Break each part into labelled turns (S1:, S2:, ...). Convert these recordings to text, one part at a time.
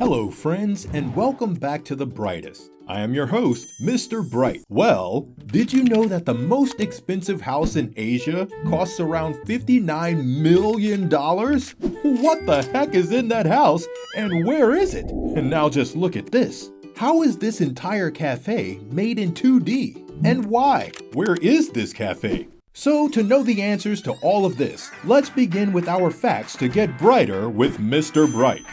S1: Hello friends, and welcome back to The Brightest. I am your host, Mr. Bright. Well, did you know that the most expensive house in Asia costs around $59 million? What the heck is in that house, and where is it? And now just look at this. How is this entire cafe made in 2D? And why? Where is this cafe? So to know the answers to all of this, let's begin with our facts to get brighter with Mr. Bright.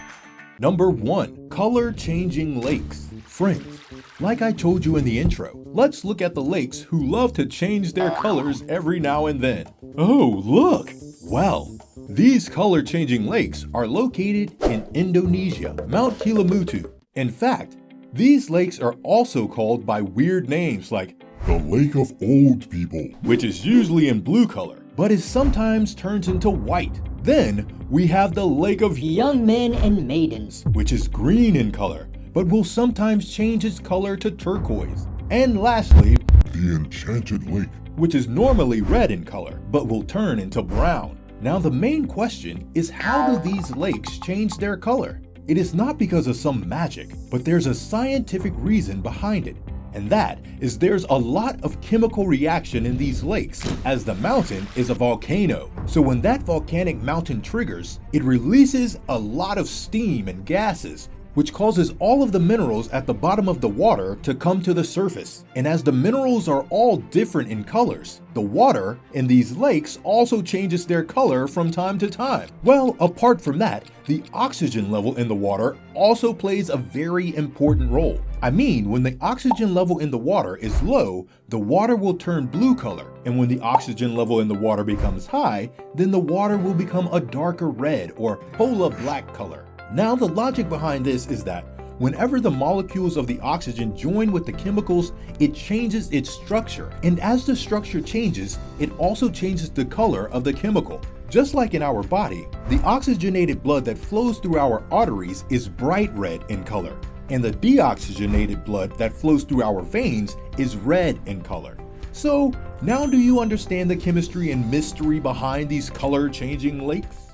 S1: Number 1. Color-changing lakes. Friends, like I told you in the intro, let's look at the lakes who love to change their colors every now and then. Oh, look! Well, these color-changing lakes are located in Indonesia, Mount Kelimutu. In fact, these lakes are also called by weird names like
S2: the Lake of Old People,
S1: which is usually in blue color, but is sometimes turned into white. Then, we have the Lake of
S3: Young Men and Maidens,
S1: which is green in color, but will sometimes change its color to turquoise. And lastly,
S2: the Enchanted Lake,
S1: which is normally red in color, but will turn into brown. Now the main question is, how do these lakes change their color? It is not because of some magic, but there's a scientific reason behind it. And that is there's a lot of chemical reaction in these lakes, as the mountain is a volcano. So when that volcanic mountain triggers, it releases a lot of steam and gases, which causes all of the minerals at the bottom of the water to come to the surface. And as the minerals are all different in colors, the water in these lakes also changes their color from time to time. Well, apart from that, the oxygen level in the water also plays a very important role. I mean, when the oxygen level in the water is low, the water will turn blue color. And when the oxygen level in the water becomes high, then the water will become a darker red or polar black color. Now, the logic behind this is that whenever the molecules of the oxygen join with the chemicals, it changes its structure. And as the structure changes, it also changes the color of the chemical. Just like in our body, the oxygenated blood that flows through our arteries is bright red in color, and the deoxygenated blood that flows through our veins is red in color. So, now do you understand the chemistry and mystery behind these color-changing lakes?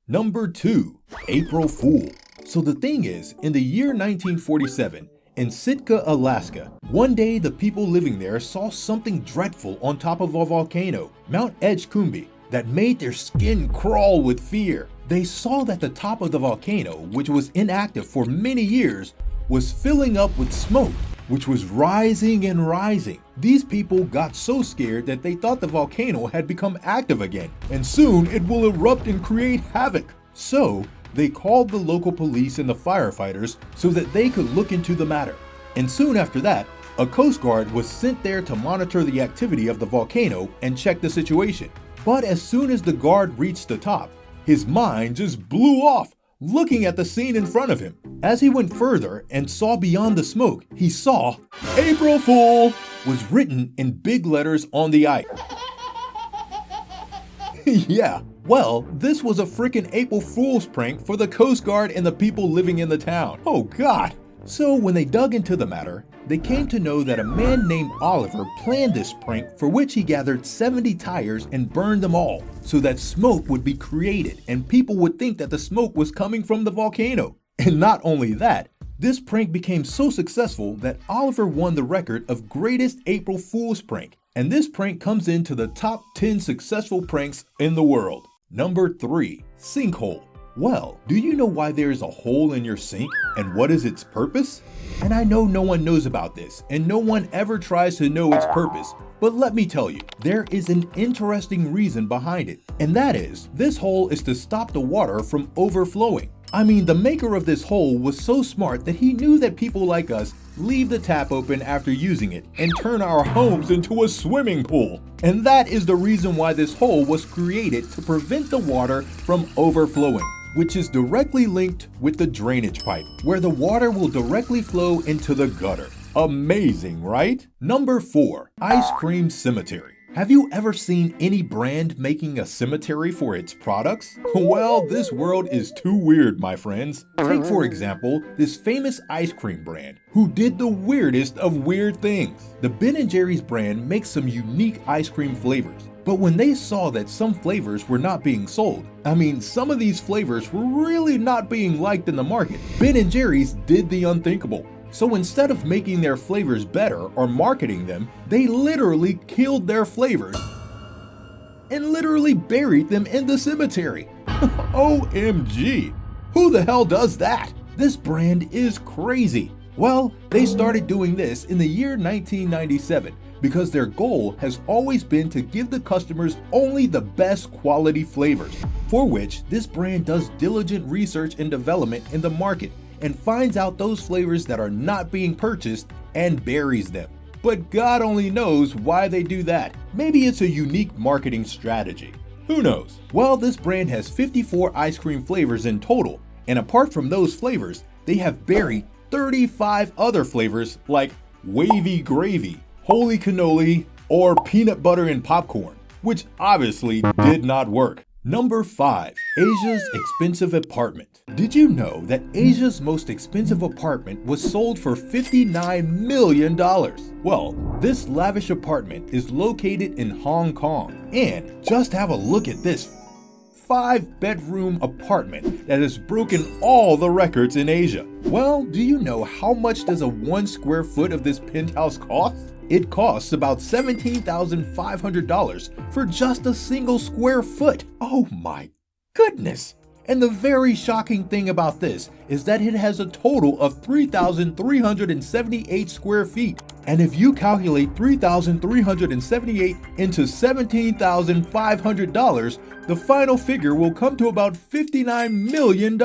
S1: Number 2. April Fool. So the thing is, in the year 1947, in Sitka, Alaska, one day the people living there saw something dreadful on top of a volcano, Mount Edgecumbe, that made their skin crawl with fear. They saw that the top of the volcano, which was inactive for many years, was filling up with smoke, which was rising and rising. These people got so scared that they thought the volcano had become active again, and soon it will erupt and create havoc. So they called the local police and the firefighters so that they could look into the matter. And soon after that, a Coast Guard was sent there to monitor the activity of the volcano and check the situation. But as soon as the guard reached the top, his mind just blew off looking at the scene in front of him. As he went further and saw beyond the smoke, he saw April Fool was written in big letters on the ice. Yeah, well, this was a frickin' April Fool's prank for the Coast Guard and the people living in the town. Oh God. So when they dug into the matter, they came to know that a man named Oliver planned this prank, for which he gathered 70 tires and burned them all so that smoke would be created and people would think that the smoke was coming from the volcano. And not only that, this prank became so successful that Oliver won the record of greatest April Fool's prank. And this prank comes into the top 10 successful pranks in the world. Number 3. Sinkhole. Well, do you know why there is a hole in your sink and what is its purpose? And I know no one knows about this and no one ever tries to know its purpose, but let me tell you, there is an interesting reason behind it. And that is, this hole is to stop the water from overflowing. I mean, the maker of this hole was so smart that he knew that people like us leave the tap open after using it and turn our homes into a swimming pool. And that is the reason why this hole was created, to prevent the water from overflowing, which is directly linked with the drainage pipe, where the water will directly flow into the gutter. Amazing, right? Number 4. Ice cream cemetery. Have you ever seen any brand making a cemetery for its products? Well, this world is too weird, my friends. Take for example, this famous ice cream brand, who did the weirdest of weird things. The Ben & Jerry's brand makes some unique ice cream flavors, But when they saw that some flavors were not being sold, some of these flavors were really not being liked in the market, Ben & Jerry's did the unthinkable. So instead of making their flavors better or marketing them, they literally killed their flavors and literally buried them in the cemetery. OMG! Who the hell does that? This brand is crazy. Well, they started doing this in the year 1997 because their goal has always been to give the customers only the best quality flavors, for which this brand does diligent research and development in the market and finds out those flavors that are not being purchased and buries them. But God only knows why they do that. Maybe it's a unique marketing strategy. Who knows? Well, this brand has 54 ice cream flavors in total, and apart from those flavors, they have buried 35 other flavors like wavy gravy, holy cannoli, or peanut butter and popcorn, which obviously did not work. Number 5. Asia's expensive apartment. Did you know that Asia's most expensive apartment was sold for $59 million? Well, this lavish apartment is located in Hong Kong. And just have a look at this 5-bedroom apartment that has broken all the records in Asia. Well, do you know how much does a 1 square foot of this penthouse cost? It costs about $17,500 for just a single square foot. Oh my goodness! And the very shocking thing about this is that it has a total of 3,378 square feet. And if you calculate 3,378 into $17,500, the final figure will come to about $59 million.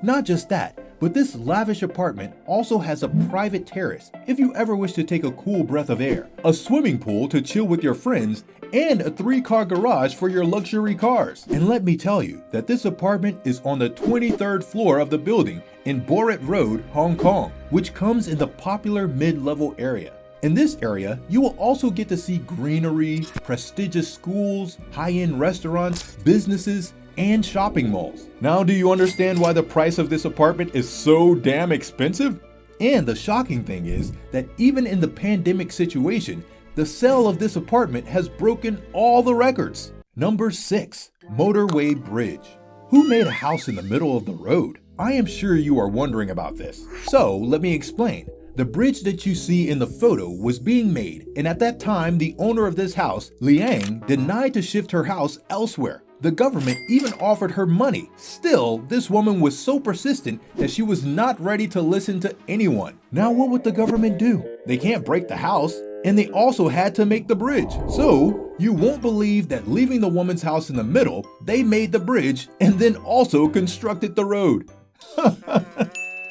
S1: Not just that, but this lavish apartment also has a private terrace if you ever wish to take a cool breath of air, a swimming pool to chill with your friends, and a 3-car garage for your luxury cars. And let me tell you that this apartment is on the 23rd floor of the building in Borat Road, Hong Kong, which comes in the popular mid-level area. In this area, you will also get to see greenery, prestigious schools, high-end restaurants, businesses, and shopping malls. Now, do you understand why the price of this apartment is so damn expensive? And the shocking thing is that even in the pandemic situation, the sale of this apartment has broken all the records. Number 6. Motorway Bridge. Who made a house in the middle of the road? I am sure you are wondering about this. So let me explain. The bridge that you see in the photo was being made, and at that time, the owner of this house, Liang, denied to shift her house elsewhere. The government even offered her money. Still, this woman was so persistent that she was not ready to listen to anyone. Now what would the government do? They can't break the house, and they also had to make the bridge. So, you won't believe that leaving the woman's house in the middle, they made the bridge and then also constructed the road.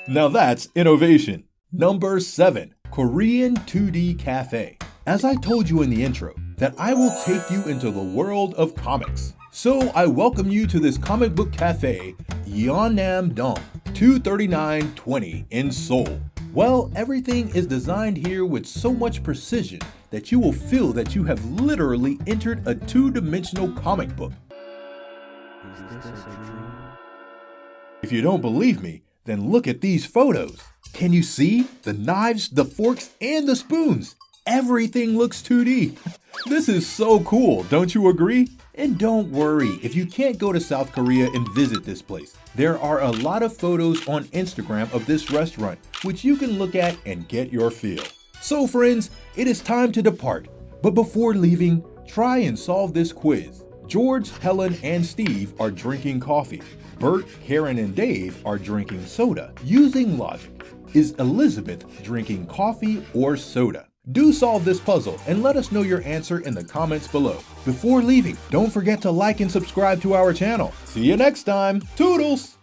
S1: Now that's innovation. Number 7. Korean 2D Cafe. As I told you in the intro, that I will take you into the world of comics. So I welcome you to this comic book cafe, Yeonnam-dong, 23920 in Seoul. Well, everything is designed here with so much precision that you will feel that you have literally entered a 2-dimensional comic book. If you don't believe me, then look at these photos. Can you see? The knives, the forks, and the spoons. Everything looks 2D. This is so cool, don't you agree? And don't worry if you can't go to South Korea and visit this place. There are a lot of photos on Instagram of this restaurant, which you can look at and get your feel. So friends, it is time to depart. But before leaving, try and solve this quiz. George, Helen, and Steve are drinking coffee. Bert, Karen, and Dave are drinking soda. Using logic, is Elizabeth drinking coffee or soda? Do solve this puzzle and let us know your answer in the comments below. Before leaving, don't forget to like and subscribe to our channel. See you next time. Toodles!